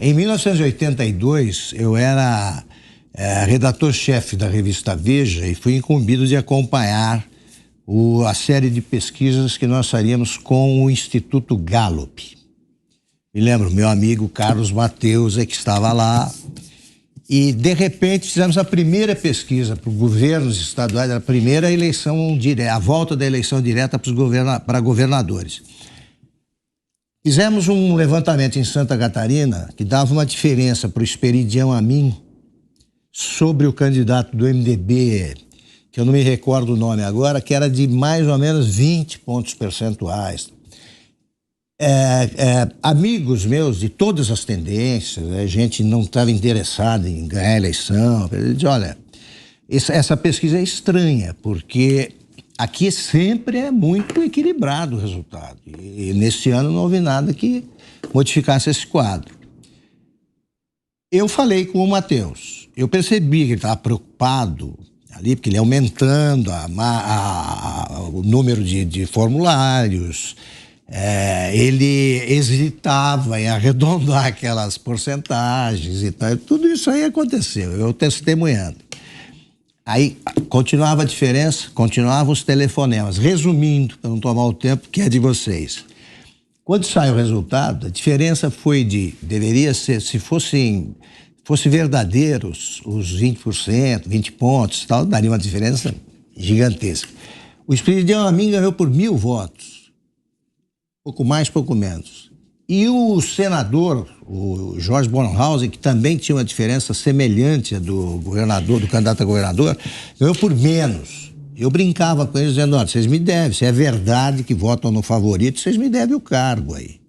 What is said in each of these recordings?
Em 1982, eu era redator-chefe da revista Veja e fui incumbido de acompanhar a série de pesquisas que nós faríamos com o Instituto Gallup. Me lembro, meu amigo Carlos Mateus que estava lá e, de repente, fizemos a primeira pesquisa para os governos estaduais, a primeira eleição direta, a volta da eleição direta para governadores. Fizemos um levantamento em Santa Catarina que dava uma diferença para o Esperidião Amin sobre o candidato do MDB, que eu não me recordo o nome agora, que era de mais ou menos 20 pontos percentuais. Amigos meus de todas as tendências, a gente não estava interessado em ganhar a eleição. Eu disse, olha, essa pesquisa é estranha, porque aqui sempre é muito equilibrado o resultado. E nesse ano não houve nada que modificasse esse quadro. Eu falei com o Mateus. Eu percebi que ele estava preocupado ali, porque ele ia aumentando o número de formulários. Ele hesitava em arredondar aquelas porcentagens e tal. Tudo isso aí aconteceu, eu testemunhando. Aí continuava a diferença, continuavam os telefonemas. Resumindo, para não tomar o tempo que é de vocês. Quando sai o resultado, a diferença foi deveria ser, se fossem verdadeiros os 20%, 20 pontos, tal, daria uma diferença gigantesca. O Esperidião Amin ganhou por 1.000 votos. Pouco mais, pouco menos. E o senador, o Jorge Bornhausen, que também tinha uma diferença semelhante à do governador, do candidato a governador, ganhou por menos. Eu brincava com eles dizendo, olha, vocês me devem, se é verdade que votam no favorito, vocês me devem o cargo aí.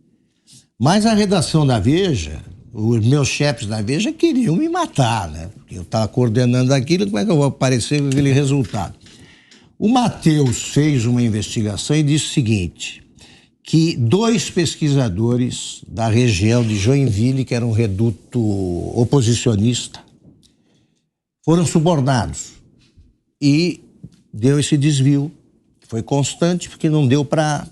Mas a redação da Veja, os meus chefes da Veja queriam me matar, né? Porque eu estava coordenando aquilo, como é que eu vou aparecer com aquele resultado? O Mateus fez uma investigação e disse o seguinte, que 2 pesquisadores da região de Joinville, que era um reduto oposicionista, foram subornados e deu esse desvio. Foi constante porque não deu para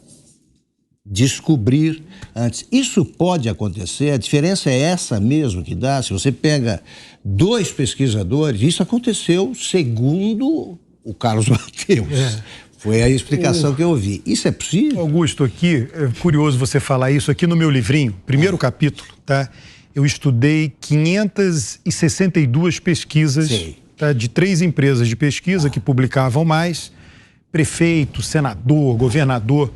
descobrir antes. Isso pode acontecer, a diferença é essa mesmo que dá. Se você pega 2 pesquisadores, isso aconteceu segundo o Carlos Mateus. Foi a explicação que eu ouvi. Isso é possível? Augusto, aqui, é curioso você falar isso. Aqui no meu livrinho, primeiro capítulo, tá? Eu estudei 562 pesquisas, tá? De 3 empresas de pesquisa que publicavam mais, prefeito, senador, governador.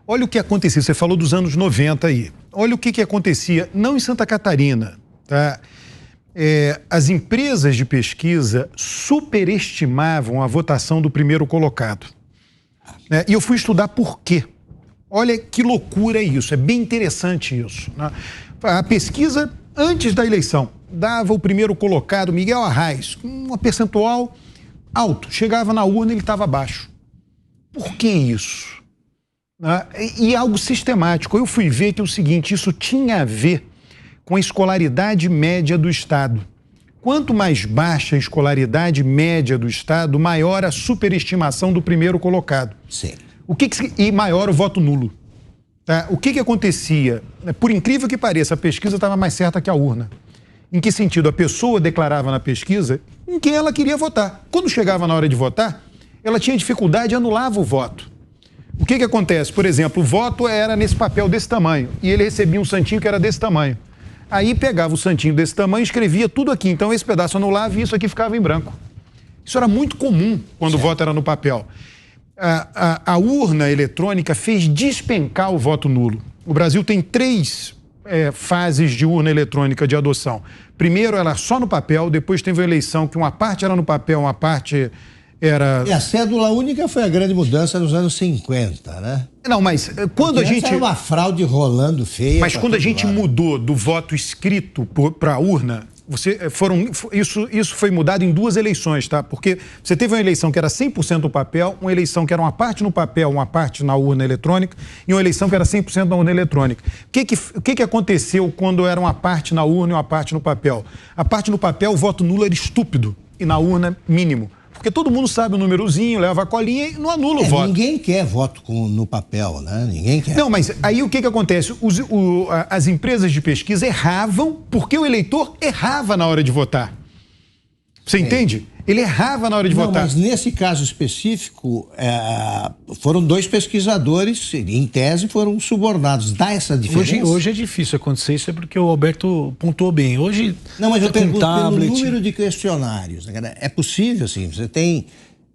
Olha o que acontecia, você falou dos anos 90 aí. Olha o que acontecia, não em Santa Catarina, tá? As empresas de pesquisa superestimavam a votação do primeiro colocado. E eu fui estudar por quê. Olha que loucura é isso, é bem interessante isso, né? A pesquisa, antes da eleição, dava o primeiro colocado, Miguel Arraes, com um percentual alto. Chegava na urna e ele estava baixo. Por que isso? E algo sistemático. Eu fui ver que é o seguinte, isso tinha a ver com a escolaridade média do Estado. Quanto mais baixa a escolaridade média do Estado, maior a superestimação do primeiro colocado. Sim. E maior o voto nulo. Tá? O que acontecia? Por incrível que pareça, a pesquisa estava mais certa que a urna. Em que sentido? A pessoa declarava na pesquisa em quem ela queria votar. Quando chegava na hora de votar, ela tinha dificuldade e anulava o voto. O que acontece? Por exemplo, o voto era nesse papel desse tamanho e ele recebia um santinho que era desse tamanho. Aí pegava o santinho desse tamanho e escrevia tudo aqui. Então esse pedaço anulava e isso aqui ficava em branco. Isso era muito comum quando o voto era no papel. A urna eletrônica fez despencar o voto nulo. O Brasil tem 3 fases de urna eletrônica de adoção. Primeiro era só no papel, depois teve a eleição que uma parte era no papel, uma parte era... E a cédula única foi a grande mudança nos anos 50, né? Não, mas quando a gente... Era uma fraude rolando feia. Mas quando a gente mudou do voto escrito para a urna, isso foi mudado em 2 eleições, tá? Porque você teve uma eleição que era 100% no papel, uma eleição que era uma parte no papel, uma parte na urna eletrônica, e uma eleição que era 100% na urna eletrônica. O que aconteceu quando era uma parte na urna e uma parte no papel? A parte no papel, o voto nulo era estúpido, e na urna, mínimo. Por Porque todo mundo sabe o númerozinho, leva a colinha e não anula o voto. Ninguém quer voto no papel, né? Ninguém quer. Não, mas aí o que acontece? As empresas de pesquisa erravam porque o eleitor errava na hora de votar. Você entende? Ele errava na hora de votar. Mas nesse caso específico, foram 2 pesquisadores, em tese, foram subornados. Dá essa diferença? Hoje é difícil acontecer isso, é porque o Alberto pontuou bem. Hoje, não, mas eu pergunto tablet... pelo número de questionários. É possível, assim, você tem...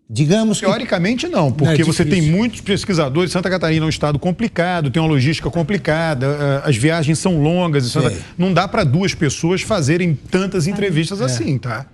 Digamos que... Teoricamente não, porque você tem muitos pesquisadores. Santa Catarina é um estado complicado, tem uma logística complicada, as viagens são longas. Não dá para 2 pessoas fazerem tantas entrevistas assim, tá?